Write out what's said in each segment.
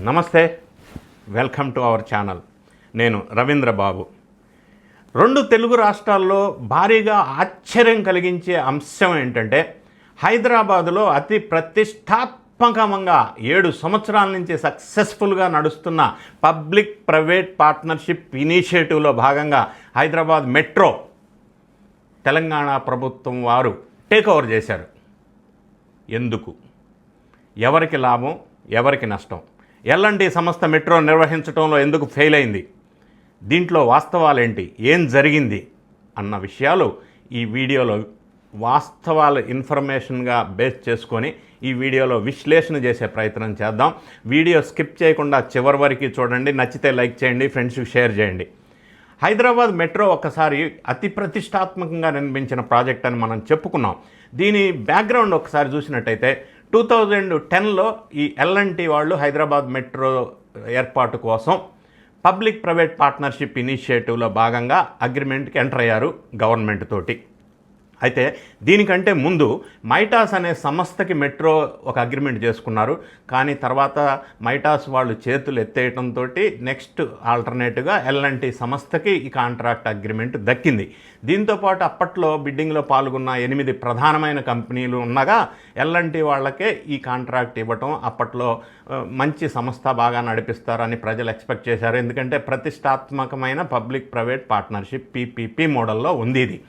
నమస్తే, welcome to our channel. నేను రవీంద్ర బాబు. రెండు తెలుగు రాష్ట్రాల్లో భారీగా ఆశ్చర్యం కలిగించే అంశం ఏంటంటే, హైదరాబాదులో అతి ప్రతిష్టాత్మకంగా 7 సంవత్సరాల నుంచి సక్సెస్ఫుల్గా నడుస్తున్న పబ్లిక్ ప్రైవేట్ పార్ట్నర్షిప్ ఇనిషియేటివ్లో భాగంగా హైదరాబాద్ మెట్రో తెలంగాణ ప్రభుత్వం వారు టేక్ ఓవర్ చేశారు. ఎందుకు, ఎవరికి లాభం, ఎవరికి నష్టం, ఎల్ఎన్టీ సంస్థ మెట్రో నిర్వహించడంలో ఎందుకు ఫెయిల్ అయింది, దీంట్లో వాస్తవాలేంటి, ఏం జరిగింది అన్న విషయాలు ఈ వీడియోలో వాస్తవాల ఇన్ఫర్మేషన్గా బేస్ చేసుకొని ఈ వీడియోలో విశ్లేషణ చేసే ప్రయత్నం చేద్దాం. వీడియో స్కిప్ చేయకుండా చివరి వరకు చూడండి. నచ్చితే లైక్ చేయండి, ఫ్రెండ్స్కి షేర్ చేయండి. హైదరాబాద్ మెట్రో ఒకసారి అతి ప్రతిష్టాత్మకంగా నిర్మించిన ప్రాజెక్ట్ అని మనం చెప్పుకున్నాం. దీని బ్యాక్గ్రౌండ్ ఒకసారి చూసినట్టయితే 2010లో ఈ ఎల్ఎన్టీ వాళ్ళు హైదరాబాద్ మెట్రో ఏర్పాటు కోసం పబ్లిక్ ప్రైవేట్ పార్ట్నర్షిప్ ఇనిషియేటివ్లో భాగంగా అగ్రిమెంట్కి ఎంటర్ అయ్యారు గవర్నమెంట్ తోటి. అయితే దీనికంటే ముందు మైటాస్ అనే సంస్థకి మెట్రో ఒక అగ్రిమెంట్ చేసుకున్నారు. కానీ తర్వాత మైటాస్ వాళ్ళు చేతులు ఎత్తేయడంతో నెక్స్ట్ ఆల్టర్నేటివ్గా ఎల్ఎన్టీ సంస్థకి ఈ కాంట్రాక్ట్ అగ్రిమెంట్ దక్కింది. దీంతోపాటు అప్పట్లో బిడ్డింగ్లో పాల్గొన్న 8 ప్రధానమైన కంపెనీలు ఉండగా ఎల్ఎన్టీ వాళ్ళకే ఈ కాంట్రాక్ట్ ఇవ్వటం అప్పట్లో మంచి సంస్థ, బాగా నడిపిస్తారని ప్రజలు ఎక్స్పెక్ట్ చేశారు. ఎందుకంటే ప్రతిష్టాత్మకమైన పబ్లిక్ ప్రైవేట్ పార్ట్నర్షిప్ పీపీపీ మోడల్లో ఉంది ఇది.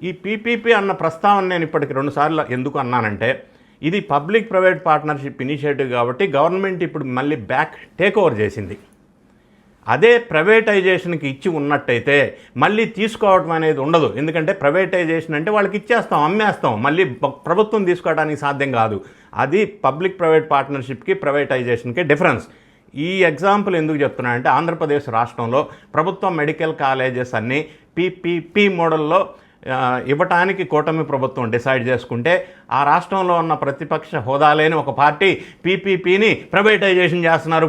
ఈ పీపీపీ అన్న ప్రస్తావన నేను ఇప్పటికి 2 సార్లు ఎందుకు అన్నానంటే, ఇది పబ్లిక్ ప్రైవేట్ పార్ట్నర్షిప్ ఇనిషియేటివ్ కాబట్టి గవర్నమెంట్ ఇప్పుడు మళ్ళీ బ్యాక్ టేక్ ఓవర్ చేసింది. అదే ప్రైవేటైజేషన్కి ఇచ్చి ఉన్నట్టయితే మళ్ళీ తీసుకోవడం అనేది ఉండదు. ఎందుకంటే ప్రైవేటైజేషన్ అంటే వాళ్ళకి ఇచ్చేస్తాం, అమ్మేస్తాం, మళ్ళీ ప్రభుత్వం తీసుకోవడానికి సాధ్యం కాదు. అది పబ్లిక్ ప్రైవేట్ పార్ట్నర్షిప్కి ప్రైవేటైజేషన్కి డిఫరెన్స్. ఈ ఎగ్జాంపుల్ ఎందుకు చెప్తున్నానంటే, ఆంధ్రప్రదేశ్ రాష్ట్రంలో ప్రభుత్వ మెడికల్ కాలేజెస్ అన్నీ పీపీపీ మోడల్లో ఇవ్వటానికి కూటమి ప్రభుత్వం డిసైడ్ చేసుకుంటే, ఆ రాష్ట్రంలో ఉన్న ప్రతిపక్ష హోదా లేని ఒక పార్టీ పీపీపీని ప్రైవేటైజేషన్ చేస్తున్నారు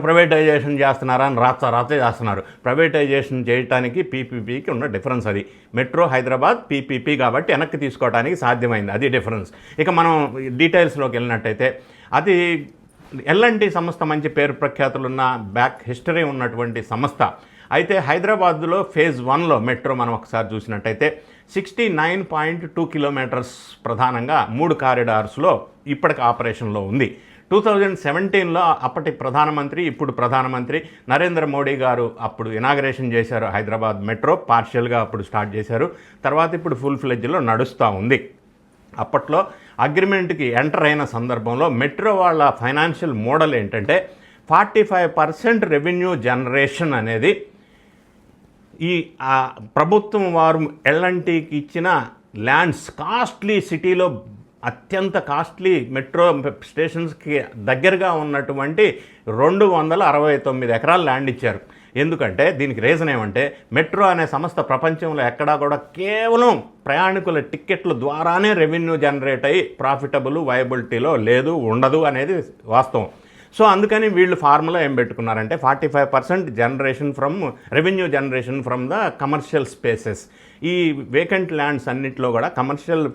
అని రాచ చేస్తున్నారు. ప్రైవేటైజేషన్ చేయడానికి పీపీపీకి ఉన్న డిఫరెన్స్ అది. మెట్రో హైదరాబాద్ పీపీపీ కాబట్టి వెనక్కి తీసుకోవడానికి సాధ్యమైంది, అది డిఫరెన్స్. ఇక మనం డీటెయిల్స్లోకి వెళ్ళినట్టయితే, అది ఎల్ఎన్టీ సంస్థ మంచి పేరు ప్రఖ్యాతులున్న బ్యాక్ హిస్టరీ ఉన్నటువంటి సంస్థ. అయితే హైదరాబాద్లో ఫేజ్ 1లో మెట్రో మనం ఒకసారి చూసినట్టయితే 69.2 కిలోమీటర్స్ ప్రధానంగా 3 కారిడార్స్లో ఇప్పటికి ఆపరేషన్లో ఉంది. 2017లో అప్పటి ప్రధానమంత్రి, ఇప్పుడు ప్రధానమంత్రి నరేంద్ర మోడీ గారు అప్పుడు ఇనాగరేషన్ చేశారు హైదరాబాద్ మెట్రో. పార్షియల్గా అప్పుడు స్టార్ట్ చేశారు, తర్వాత ఇప్పుడు ఫుల్ ఫ్లెడ్జ్లో నడుస్తూ ఉంది. అప్పట్లో అగ్రిమెంట్కి ఎంటర్ అయిన సందర్భంలో మెట్రో వాళ్ళ ఫైనాన్షియల్ మోడల్ ఏంటంటే 45% రెవెన్యూ జనరేషన్ అనేది ఈ ప్రభుత్వం వారు ఎల్ఎన్టీకి ఇచ్చిన ల్యాండ్స్, కాస్ట్లీ సిటీలో అత్యంత కాస్ట్లీ మెట్రో స్టేషన్స్కి దగ్గరగా ఉన్నటువంటి 269 ఎకరాల ల్యాండ్ ఇచ్చారు. ఎందుకంటే దీనికి రీజన్ ఏమంటే, మెట్రో అనే సంస్థ ప్రపంచంలో ఎక్కడా కూడా కేవలం ప్రయాణికుల టిక్కెట్ల ద్వారానే రెవెన్యూ జనరేట్ అయ్యి ప్రాఫిటబుల్ వయబిలిటీలో లేదు, ఉండదు అనేది వాస్తవం. సో అందుకని వీళ్ళు ఫార్ములా ఏం పెట్టుకున్నారంటే 45% generation from revenue generation from the commercial spaces. ఈ వేకెంట్ ల్యాండ్స్ అన్నింటిలో కూడా కమర్షియల్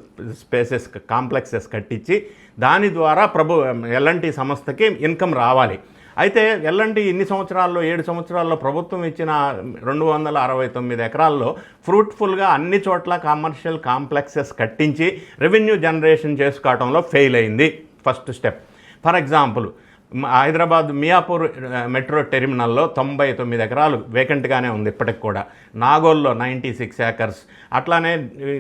స్పేసెస్, కాంప్లెక్సెస్ కట్టించి దాని ద్వారా ఎల్ఎన్టీ సంస్థకి ఇన్కమ్ రావాలి. అయితే ఎల్ఎన్టీ ఇన్ని సంవత్సరాల్లో 7 సంవత్సరాల్లో ప్రభుత్వం ఇచ్చిన 269 ఎకరాల్లో ఫ్రూట్ఫుల్గా అన్ని చోట్ల కమర్షియల్ కాంప్లెక్సెస్ కట్టించి రెవెన్యూ జనరేషన్ చేసుకోవడంలో ఫెయిల్ అయింది. First step. For example, Hyderabad Miyapur metro టెర్మినల్లో 99 ఎకరాలు వేకెంట్గానే ఉంది ఇప్పటికి కూడా. నాగోల్లో 96 ఏకర్స్, అట్లానే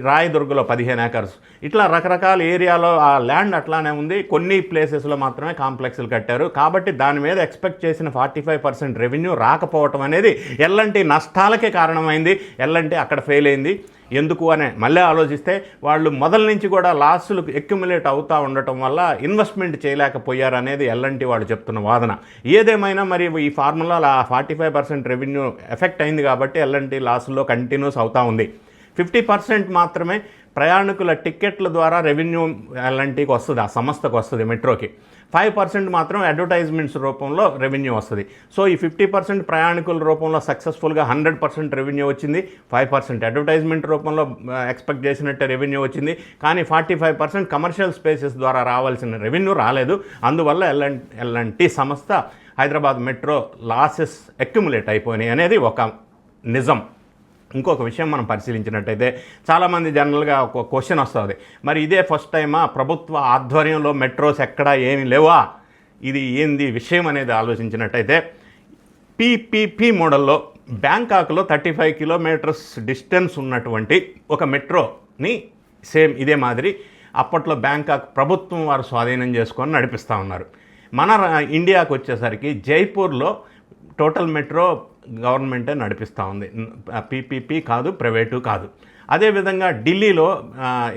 రాయదుర్గలో 15 ఏకర్స్, ఇట్లా రకరకాల ఏరియాలో ఆ ల్యాండ్ అట్లానే ఉంది. కొన్ని ప్లేసెస్లో మాత్రమే కాంప్లెక్స్లు కట్టారు. కాబట్టి దాని మీద ఎక్స్పెక్ట్ చేసిన 45% రెవెన్యూ రాకపోవటం అనేది ఎల్ఎన్టీ నష్టాలకే కారణమైంది. ఎల్ఎన్టీ అక్కడ ఫెయిల్ అయింది. ఎందుకు అని మళ్ళీ ఆలోచిస్తే, వాళ్ళు మొదల నుంచి కూడా లాసులు అక్యుములేట్ అవుతూ ఉండటం వల్ల ఇన్వెస్ట్మెంట్ చేయలేకపోయారు అనేది ఎల్ఎన్టీ వాళ్ళు చెప్తున్న వాదన. ఏదేమైనా మరి ఈ ఫార్ములా 45% రెవెన్యూ ఎఫెక్ట్ అయింది కాబట్టి ఎల్ఎన్టీ లాసుల్లో కంటిన్యూస్ అవుతూ ఉంది. 50% మాత్రమే ప్రయాణికుల టిక్కెట్ల ద్వారా రెవెన్యూ ఎల్ఎన్టీకి వస్తుంది, ఆ సంస్థకు వస్తుంది మెట్రోకి. 5% మాత్రం అడ్వర్టైజ్మెంట్స్ రూపంలో రెవెన్యూ వస్తుంది. సో ఈ 50% ప్రయాణికుల రూపంలో సక్సెస్ఫుల్గా 100% రెవెన్యూ వచ్చింది. 5% అడ్వర్టైజ్మెంట్ రూపంలో ఎక్స్పెక్ట్ చేసినట్టే రెవెన్యూ వచ్చింది. కానీ 45% కమర్షియల్ స్పేసెస్ ద్వారా రావాల్సిన రెవెన్యూ రాలేదు. అందువల్ల ఎల్ఎన్టీ సంస్థ హైదరాబాద్ మెట్రో లాసెస్ అక్యుములేట్ అయిపోయినాయి అనేది ఒక నిజం. ఇంకొక విషయం మనం పరిశీలించినట్టయితే చాలామంది జనరల్గా ఒక క్వశ్చన్ వస్తుంది, మరి ఇదే ఫస్ట్ టైమా ప్రభుత్వ ఆధ్వర్యంలో మెట్రోస్ ఎక్కడా ఏమీ లేవా, ఇది ఏంది విషయం అనేది ఆలోచించినట్టయితే పీపీపీ మోడల్లో బ్యాంకాక్లో 35 కిలోమీటర్స్ డిస్టెన్స్ ఉన్నటువంటి ఒక మెట్రోని సేమ్ ఇదే మాదిరి అప్పట్లో బ్యాంకాక్ ప్రభుత్వం వారు స్వాధీనం చేసుకొని నడిపిస్తూ ఉన్నారు. మన ఇండియాకు వచ్చేసరికి జైపూర్లో టోటల్ మెట్రో గవర్నమెంటే నడిపిస్తూ ఉంది. పీపీపీ కాదు, ప్రైవేటు కాదు. అదేవిధంగా ఢిల్లీలో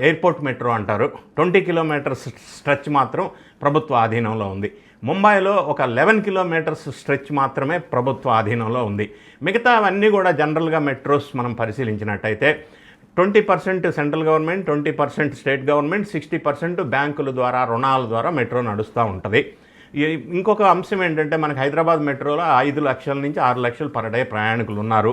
ఎయిర్పోర్ట్ మెట్రో అంటారు, 20 కిలోమీటర్స్ స్ట్రెచ్ మాత్రం ప్రభుత్వ ఆధీనంలో ఉంది. ముంబైలో ఒక 11 కిలోమీటర్స్ స్ట్రెచ్ మాత్రమే ప్రభుత్వ ఆధీనంలో ఉంది. మిగతా అవన్నీ కూడా జనరల్గా మెట్రోస్ మనం పరిశీలించినట్టయితే 20% సెంట్రల్ గవర్నమెంట్, 20% స్టేట్ గవర్నమెంట్, 60% బ్యాంకుల ద్వారా రుణాల ద్వారా మెట్రో నడుస్తూ ఉంటుంది. ఇంకొక అంశం ఏంటంటే మనకి హైదరాబాద్ మెట్రోలో 5 లక్షల నుంచి 6 లక్షలు పర్ డే ప్రయాణికులు ఉన్నారు.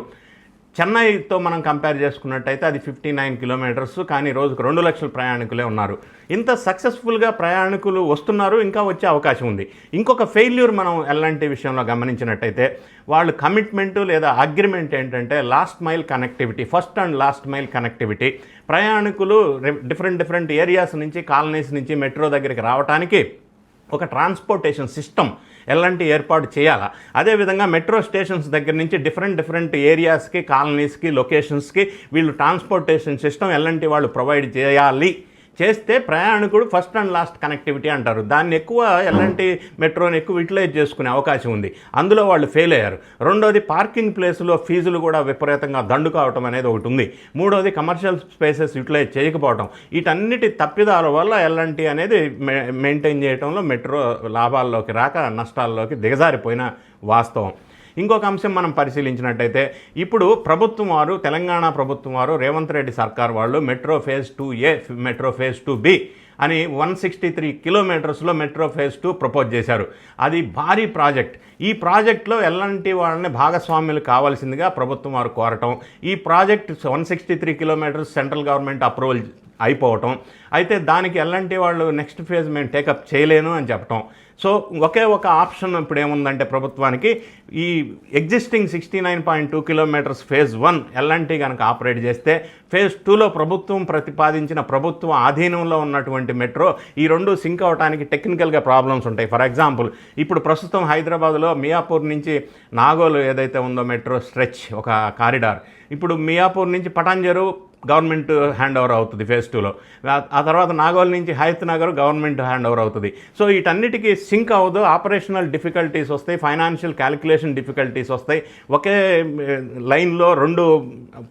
చెన్నైతో మనం కంపేర్ చేసుకున్నట్టయితే అది 59 కిలోమీటర్స్, కానీ రోజుకు 2 లక్షల ప్రయాణికులే ఉన్నారు. ఇంత సక్సెస్ఫుల్గా ప్రయాణికులు వస్తున్నారు, ఇంకా వచ్చే అవకాశం ఉంది. ఇంకొక ఫెయిల్యూర్ మనం ఎలాంటి విషయంలో గమనించినట్టయితే వాళ్ళు కమిట్మెంటు లేదా అగ్రిమెంట్ ఏంటంటే last mile connectivity, first and last mile connectivity. ప్రయాణికులు డిఫరెంట్ ఏరియాస్ నుంచి, కాలనీస్ నుంచి మెట్రో దగ్గరికి రావడానికి ఒక ట్రాన్స్పోర్టేషన్ సిస్టమ్ ఎలాంటి ఏర్పాటు చేయాలా. అదేవిధంగా మెట్రో స్టేషన్స్ దగ్గర నుంచి డిఫరెంట్ ఏరియాస్కి, కాలనీస్కి, లొకేషన్స్కి వీళ్ళు ట్రాన్స్పోర్టేషన్ సిస్టమ్ ఎలాంటి వాళ్ళు ప్రొవైడ్ చేయాలి. చేస్తే ప్రయాణికుడు ఫస్ట్ అండ్ లాస్ట్ కనెక్టివిటీ అంటారు. దాన్ని ఎక్కువ ఎలాంటి మెట్రోని ఎక్కువ యూటిలైజ్ చేసుకునే అవకాశం ఉంది. అందులో వాళ్ళు ఫెయిల్ అయ్యారు. రెండోది పార్కింగ్ ప్లేస్లో ఫీజులు కూడా విపరీతంగా దండు కావటం అనేది ఒకటి ఉంది. మూడోది కమర్షియల్ స్పేసెస్ యూటిలైజ్ చేయకపోవటం. వీటన్నిటి తప్పిదాల వల్ల ఎలాంటి అనేది మెయింటైన్ చేయడంలో మెట్రో లాభాల్లోకి రాక నష్టాల్లోకి దిగజారిపోయిన వాస్తవం. ఇంకొక అంశం మనం పరిశీలించినట్టయితే ఇప్పుడు ప్రభుత్వం వారు, తెలంగాణ ప్రభుత్వం వారు, రేవంత్ రెడ్డి సర్కార్ వాళ్ళు metro phase 2A, metro phase 2B అని 163 కిలోమీటర్స్లో మెట్రో ఫేజ్ 2 ప్రపోజ్ చేశారు. అది భారీ ప్రాజెక్ట్. ఈ ప్రాజెక్ట్లో ఎలాంటి వాళ్ళని భాగస్వాములు కావాల్సిందిగా ప్రభుత్వం వారు కోరటం. ఈ project 163 kilometres central government approval అయిపోవటం. అయితే దానికి ఎలాంటి వాళ్ళు నెక్స్ట్ ఫేజ్ మేము టేకప్ చేయలేను అని చెప్పటం. సో ఒకే ఒక ఆప్షన్ ఇప్పుడు ఏముందంటే ప్రభుత్వానికి ఈ ఎగ్జిస్టింగ్ 69.2 కిలోమీటర్స్ ఫేజ్ 1 ఎల్ఎన్టీ కనుక ఆపరేట్ చేస్తే ఫేజ్ 2లో ప్రభుత్వం ప్రతిపాదించిన ప్రభుత్వం ఆధీనంలో ఉన్నటువంటి మెట్రో ఈ రెండు సింక్ అవడానికి టెక్నికల్గా ప్రాబ్లమ్స్ ఉంటాయి. ఫర్ ఎగ్జాంపుల్ ఇప్పుడు ప్రస్తుతం హైదరాబాద్లో మియాపూర్ నుంచి నాగోల్ ఏదైతే ఉందో మెట్రో స్ట్రెచ్ ఒక కారిడార్, ఇప్పుడు మియాపూర్ నుంచి పటాన్చెరు గవర్నమెంట్ హ్యాండ్ ఓవర్ అవుతుంది ఫేజ్ 2లో. ఆ తర్వాత నాగోల్ నుంచి Hayathnagar government hand over అవుతుంది. సో వీటన్నిటికీ సింక్ అవ్వదు, ఆపరేషనల్ డిఫికల్టీస్ వస్తాయి, ఫైనాన్షియల్ క్యాలిక్యులేషన్ డిఫికల్టీస్ వస్తాయి. ఒకే లైన్లో రెండు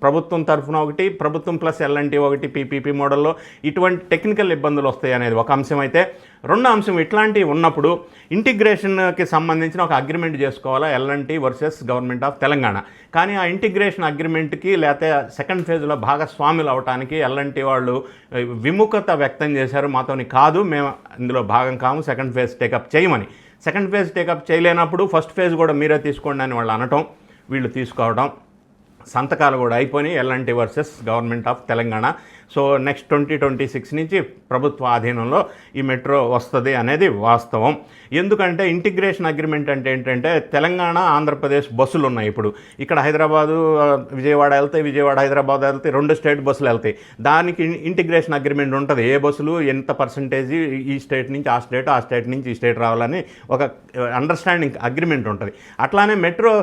ప్రభుత్వం తరఫున ఒకటి, ప్రభుత్వం ప్లస్ ఎల్ఎన్టీ ఒకటి పీపీపీ మోడల్లో ఇటువంటి టెక్నికల్ ఇబ్బందులు వస్తాయి అనేది ఒక అంశం. అయితే రెండో అంశం ఇట్లాంటివి ఉన్నప్పుడు ఇంటిగ్రేషన్కి సంబంధించిన ఒక అగ్రిమెంట్ చేసుకోవాలా LNT versus government of Telangana. కానీ ఆ ఇంటిగ్రేషన్ అగ్రిమెంట్కి లేకపోతే సెకండ్ ఫేజ్లో భాగస్వాములు అవడానికి ఎల్ఎన్టీ వాళ్ళు విముఖత వ్యక్తం చేశారు. మాతోని కాదు, మేము ఇందులో భాగం కాము, సెకండ్ ఫేజ్ టేకప్ చేయమని. సెకండ్ ఫేజ్ టేకప్ చేయలేనప్పుడు ఫస్ట్ ఫేజ్ కూడా మీరే తీసుకోండి అని వాళ్ళు అనటం, వీళ్ళు తీసుకోవడం, సంతకాలు కూడా అయిపోయినాయి LNT versus government of Telangana. So next 2026 నుంచి ప్రభుత్వ ఆధీనంలో ఈ మెట్రో వస్తుంది అనేది వాస్తవం. ఎందుకంటే ఇంటిగ్రేషన్ అగ్రిమెంట్ అంటే ఏంటంటే తెలంగాణ ఆంధ్రప్రదేశ్ బస్సులు ఉన్నాయి. ఇప్పుడు ఇక్కడ హైదరాబాదు విజయవాడ వెళ్తాయి, విజయవాడ హైదరాబాద్ వెళ్తాయి, 2 స్టేట్ బస్సులు వెళ్తాయి. దానికి ఇంటిగ్రేషన్ అగ్రిమెంట్ ఉంటుంది. ఏ బస్సులు ఎంత పర్సంటేజ్ ఈ స్టేట్ నుంచి ఆ స్టేట్, ఆ స్టేట్ నుంచి ఈ స్టేట్ రావాలని ఒక అండర్స్టాండింగ్ అగ్రిమెంట్ ఉంటుంది. అట్లానే మెట్రో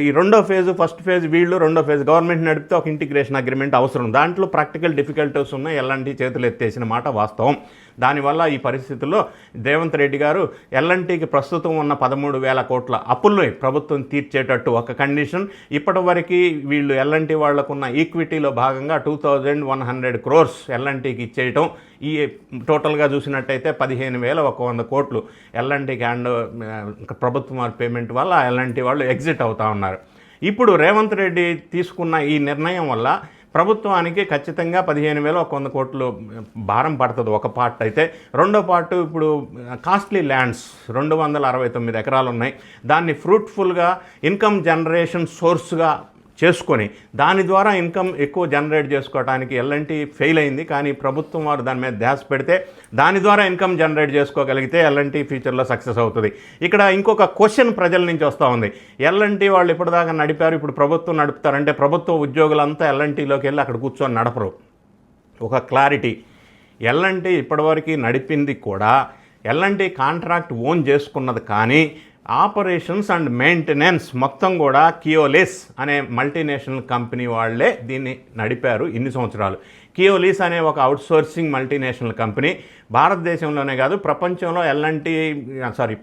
ఈ రెండో ఫేజ్, ఫస్ట్ ఫేజ్ వీళ్ళు, రెండో ఫేజ్ గవర్నమెంట్ నడిపితే ఒక ఇంటిగ్రేషన్ అగ్రిమెంట్ అవసరం. దాంట్లో ప్రాక్టికల్ డిఫికల్టీస్ ఉన్నాయి, ఎల్ఎన్టీ చేతులు ఎత్తేసిన మాట వాస్తవం. దానివల్ల ఈ పరిస్థితుల్లో రేవంత్ రెడ్డి గారు ఎల్ఎన్టీకి ప్రస్తుతం ఉన్న 13,000 కోట్ల అప్పుల్ని ప్రభుత్వం తీర్చేటట్టు ఒక కండిషన్, ఇప్పటివరకు వీళ్ళు ఎల్ఎన్టీ వాళ్లకున్న ఈక్విటీలో భాగంగా 2,100 crores ఎల్ఎన్టీకి ఇచ్చేయటం. ఈ టోటల్గా చూసినట్టయితే 15,100 కోట్లు ఎల్ఎన్టీకి ప్రభుత్వం పేమెంట్ వల్ల ఎల్ఎన్టీ వాళ్ళు ఎగ్జిట్ అవుతూ ఉన్నారు. ఇప్పుడు రేవంత్ రెడ్డి తీసుకున్న ఈ నిర్ణయం వల్ల ప్రభుత్వానికి ఖచ్చితంగా 15,100 కోట్లు భారం పడుతుంది ఒక పార్ట్ అయితే. రెండో పార్ట్ ఇప్పుడు కాస్ట్లీ ల్యాండ్స్ 269 ఎకరాలు ఉన్నాయి. దాన్ని ఫ్రూట్ఫుల్గా ఇన్కమ్ జనరేషన్ సోర్స్గా చేసుకొని దాని ద్వారా ఇన్కమ్ ఎక్కువ జనరేట్ చేసుకోవడానికి ఎల్ఎన్టీ ఫెయిల్ అయింది. కానీ ప్రభుత్వం వారు దాని మీద ధ్యాస పెడితే దాని ద్వారా ఇన్కమ్ జనరేట్ చేసుకోగలిగితే ఎల్ఎన్టీ ఫ్యూచర్లో సక్సెస్ అవుతుంది. ఇక్కడ ఇంకొక క్వశ్చన్ ప్రజల నుంచి వస్తూ ఉంది. ఎల్ఎన్టీ వాళ్ళు ఇప్పటిదాకా నడిపారు, ఇప్పుడు ప్రభుత్వం నడుపుతారంటే ప్రభుత్వ ఉద్యోగులంతా ఎల్ఎన్టీలోకి వెళ్ళి అక్కడ కూర్చొని నడపరు. ఒక క్లారిటీ, ఎల్ఎన్టీ ఇప్పటివరకు నడిపింది కూడా ఎల్ఎన్టీ కాంట్రాక్ట్ ఓన్ చేసుకున్నది, కానీ ఆపరేషన్స్ అండ్ మెయింటెనెన్స్ మొత్తం కూడా కియోలిస్ అనే మల్టీనేషనల్ కంపెనీ వాళ్ళే దీన్ని నడిపారు ఇన్ని సంవత్సరాలు. కియోలిస్ అనే ఒక అవుట్సోర్సింగ్ మల్టీనేషనల్ కంపెనీ భారతదేశంలోనే కాదు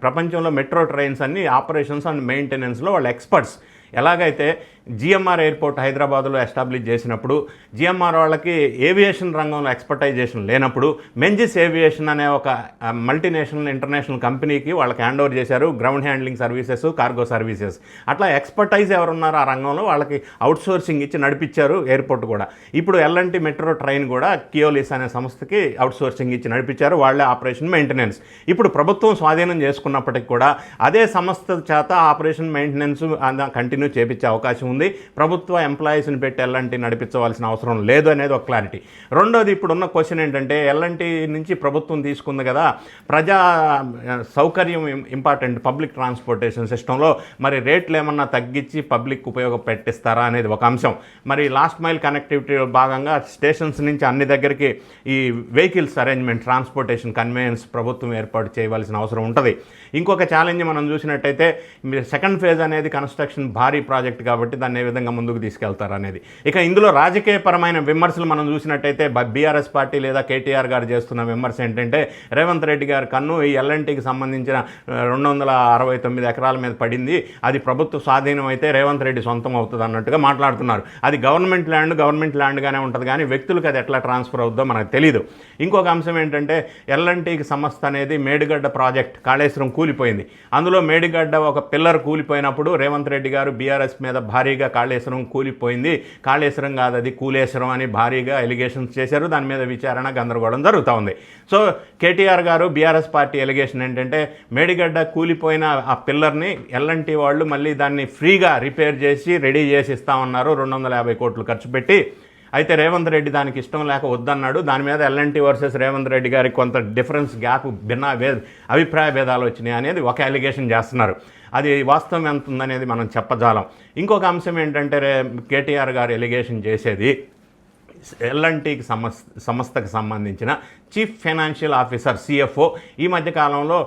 ప్రపంచంలో మెట్రో ట్రైన్స్ అన్ని ఆపరేషన్స్ అండ్ మెయింటెనెన్స్లో వాళ్ళు ఎక్స్పర్ట్స్. ఎలాగైతే జిఎంఆర్ ఎయిర్పోర్ట్ హైదరాబాద్లో ఎస్టాబ్లిష్ చేసినప్పుడు జిఎంఆర్ వాళ్ళకి ఏవియేషన్ రంగంలో ఎక్స్పర్టైజేషన్ లేనప్పుడు మెంజిస్ ఏవియేషన్ అనే ఒక మల్టీనేషనల్ ఇంటర్నేషనల్ కంపెనీకి వాళ్ళకి హ్యాండ్ ఓవర్ చేశారు ground handling services, cargo services. అట్లా ఎక్స్పర్టైజ్ ఎవరున్నారో ఆ రంగంలో వాళ్ళకి అవుట్సోర్సింగ్ ఇచ్చి నడిపించారు ఎయిర్పోర్ట్ కూడా. ఇప్పుడు ఎల్ఎన్టీ మెట్రో ట్రైన్ కూడా కియోలిస్ అనే సంస్థకి అవుట్సోర్సింగ్ ఇచ్చి నడిపించారు, వాళ్ళే ఆపరేషన్ మెయింటెనెన్స్. ఇప్పుడు ప్రభుత్వం స్వాధీనం చేసుకున్నప్పటికి కూడా అదే సంస్థ చేత ఆపరేషన్ మెయింటెనెన్స్ కంటిన్యూ చేపించే అవకాశం ఉంది. ప్రభుత్వ ఎంప్లాయీస్ని పెట్టి ఎల్ఎన్టీ నడిపించవలసిన అవసరం లేదు అనేది ఒక క్లారిటీ. రెండోది, ఇప్పుడున్న క్వశ్చన్ ఏంటంటే ఎల్ఎన్టీ నుంచి ప్రభుత్వం తీసుకుంది కదా, ప్రజా సౌకర్యం ఇంపార్టెంట్ పబ్లిక్ ట్రాన్స్పోర్టేషన్ సిస్టంలో మరి రేట్లు ఏమన్నా తగ్గించి పబ్లిక్ ఉపయోగపెట్టిస్తారా అనేది ఒక అంశం. మరి లాస్ట్ మైల్ కనెక్టివిటీలో భాగంగా స్టేషన్స్ నుంచి అన్ని దగ్గరికి ఈ వెహికల్స్ అరేంజ్మెంట్ ట్రాన్స్పోర్టేషన్ కన్వేయన్స్ ప్రభుత్వం ఏర్పాటు చేయవలసిన అవసరం ఉంటుంది. ఇంకొక ఛాలెంజ్ మనం చూసినట్టయితే సెకండ్ ఫేజ్ అనేది కన్స్ట్రక్షన్ భారీ ప్రాజెక్ట్ కాబట్టి దాన్ని ఏ విధంగా ముందుకు తీసుకెళ్తారు అనేది. ఇక ఇందులో రాజకీయపరమైన విమర్శలు మనం చూసినట్టయితే బీఆర్ఎస్ పార్టీ లేదా కేటీఆర్ గారు చేస్తున్న విమర్శ ఏంటంటే రేవంత్ రెడ్డి గారి కన్ను ఈ ఎల్ఎన్టీకి సంబంధించిన 269 ఎకరాల మీద పడింది, అది ప్రభుత్వ స్వాధీనం అయితే రేవంత్ రెడ్డి సొంతం అవుతుంది అన్నట్టుగా మాట్లాడుతున్నారు. అది గవర్నమెంట్ ల్యాండ్గానే ఉంటుంది, కానీ వ్యక్తులకు అది ఎట్లా ట్రాన్స్ఫర్ అవుతుందో మనకు తెలియదు. ఇంకొక అంశం ఏంటంటే ఎల్ఎన్టీకి సంస్థ అనేది మేడిగడ్డ ప్రాజెక్ట్ కాళేశ్వరం కూలిపోయింది. అందులో మేడిగడ్డ ఒక పిల్లర్ కూలిపోయినప్పుడు రేవంత్ రెడ్డి గారు బీఆర్ఎస్ మీద భారీగా కాళేశ్వరం కూలిపోయింది, కాళేశ్వరం కాదు అది కూలేశ్వరం అని భారీగా ఎలిగేషన్స్ చేశారు. దాని మీద విచారణ గందరగోళం జరుగుతూ ఉంది. సో కేటీఆర్ గారు బీఆర్ఎస్ పార్టీ ఎలిగేషన్ ఏంటంటే మేడిగడ్డ కూలిపోయిన ఆ పిల్లర్ని ఎల్ఎన్టీ వాళ్ళు మళ్ళీ దాన్ని ఫ్రీగా రిపేర్ చేసి రెడీ చేసి ఇస్తామన్నారు 250 కోట్లు ఖర్చు పెట్టి. అయితే రేవంత్ రెడ్డి దానికి ఇష్టం లేక వద్దన్నాడు. దాని మీద ఎల్ఎన్టీ వర్సెస్ రేవంత్ రెడ్డి గారికి కొంత డిఫరెన్స్ గ్యాప్ అభిప్రాయ భేదాలు వచ్చినాయి అనేది ఒక అలిగేషన్ చేస్తున్నారు. అది వాస్తవం ఎంత ఉందనేది మనం చెప్పజాలం. ఇంకొక అంశం ఏంటంటే కేటీఆర్ గారు ఎలిగేషన్ చేసేది ఎల్ఎన్టీకి సంస్థకు సంబంధించిన చీఫ్ ఫైనాన్షియల్ ఆఫీసర్ సిఎఫ్ఓ ఈ మధ్యకాలంలో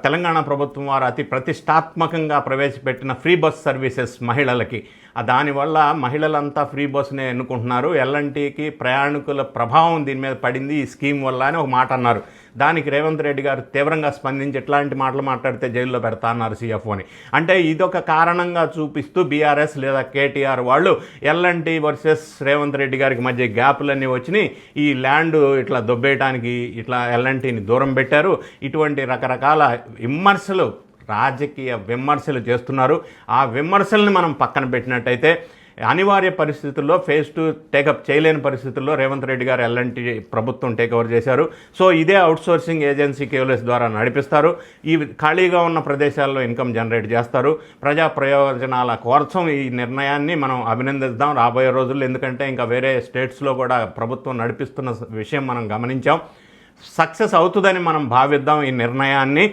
తెలంగాణ ప్రభుత్వం వారు అతి ప్రతిష్టాత్మకంగా ప్రవేశపెట్టిన ఫ్రీ బస్ సర్వీసెస్ మహిళలకి, దానివల్ల మహిళలంతా ఫ్రీ బస్సునే ఎన్నుకుంటున్నారు, ఎల్ఎన్టీకి ప్రయాణికుల ప్రభావం దీని మీద పడింది ఈ స్కీమ్ వల్ల అని ఒక మాట అన్నారు. దానికి రేవంత్ రెడ్డి గారు తీవ్రంగా స్పందించి ఇట్లాంటి మాటలు మాట్లాడితే జైల్లో పెడతా అన్నారు సిఎఫ్ఓని. అంటే ఇదొక కారణంగా చూపిస్తూ బీఆర్ఎస్ లేదా కేటీఆర్ వాళ్ళు ఎల్ఎన్టీ వర్సెస్ రేవంత్ రెడ్డి గారికి మధ్య గ్యాపులన్నీ వచ్చినాయి, ఈ ల్యాండ్ ఇట్లా దొబ్బేయడానికి ఇట్లా ఎల్ఎన్టీని దూరం పెట్టారు. ఇటువంటి రకరకాల విమర్శలు, రాజకీయ విమర్శలు చేస్తున్నారు. ఆ విమర్శల్ని మనం పక్కన పెట్టినట్టయితే అనివార్య పరిస్థితుల్లో ఫేజ్ 2 టేకప్ చేయలేని పరిస్థితుల్లో రేవంత్ రెడ్డి గారు ఎల్ఎన్టీ ప్రభుత్వం టేక్ఓవర్ చేశారు. సో ఇదే అవుట్సోర్సింగ్ ఏజెన్సీ కేవలెస్ ద్వారా నడిపిస్తారు. ఈ ఖాళీగా ఉన్న ప్రదేశాల్లో ఇన్కమ్ జనరేట్ చేస్తారు. ప్రజా ప్రయోజనాల కోసం ఈ నిర్ణయాన్ని మనం అభినందిద్దాం రాబోయే రోజుల్లో. ఎందుకంటే ఇంకా వేరే స్టేట్స్లో కూడా ప్రభుత్వం నడిపిస్తున్న విషయం మనం గమనించాం. సక్సెస్ అవుతుందని మనం భావిద్దాం ఈ నిర్ణయాన్ని.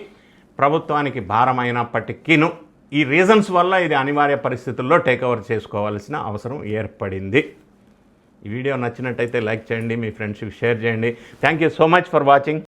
ప్రభుత్వానికి భారమైనప్పటికీను ఈ రీజన్స్ వల్ల ఇది అనివార్య పరిస్థితుల్లో టేక్ఓవర్ చేసుకోవాల్సిన అవసరం ఏర్పడింది. ఈ వీడియో నచ్చినట్టయితే లైక్ చేయండి, మీ ఫ్రెండ్స్కి షేర్ చేయండి. Thank you so much for watching.